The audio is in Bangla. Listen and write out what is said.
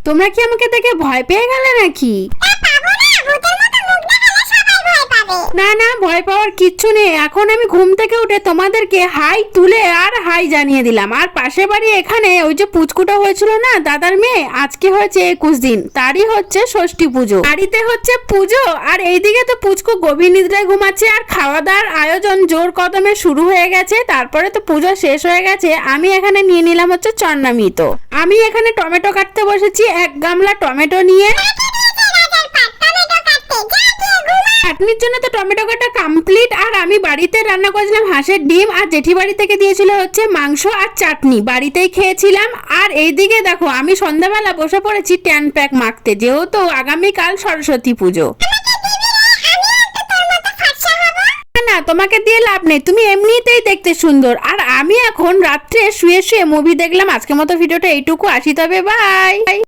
তোমরা কি আমাকে দেখে ভয় পেয়ে গেলে নাকি? না না, ভয় পাওয়ার কিচ্ছু নেই। এখন আমি ঘুম থেকে উঠে তোমাদেরকে হাই তুলে আর হাই জানিয়ে দিলাম। আর পাশে বাড়ি এখানে ওই যে পুচকুটা হয়েছিল না দাদার মেয়ে, আজকে হয়েছে 21 দিন, তারই হচ্ছে ষষ্ঠী পুজো। বাড়িতে হচ্ছে পুজো আর এইদিকে তো পুচকু গভীর নিদ্রায় ঘুমাচ্ছে। আর খাওয়া দাওয়ার আয়োজন জোর কদমে শুরু হয়ে গেছে। তারপরে তো পুজো শেষ হয়ে গেছে। আমি এখানে নিয়ে নিলাম হচ্ছে চন্নামিতো। আমি এখানে টমেটো কাটতে বসেছি, 1 গামলা টমেটো নিয়ে। চাটনির জন্য তো টমেটো কাটা কমপ্লিট। আর আমি বাড়িতে রান্না করেছিলাম হাঁসের ডিম, আর জেঠি বাড়ি থেকে দিয়েছিল হচ্ছে মাংস আর চাটনি, বাড়িতেই খেয়েছিলাম। আর এইদিকে দেখো আমি সন্ধ্যাবেলা বসে পড়েছি ট্যান প্যাক মাখতে, যেহেতু আগামীকাল সরস্বতী পুজো। না, তোমাকে দিয়ে লাভ নেই, তুমি এমনিতেই দেখতে সুন্দর। আর আমি এখন রাত্রে শুয়ে শুয়ে মুভি দেখলাম। আজকের মতো ভিডিওটা এইটুকু, আসি তবে, বাই।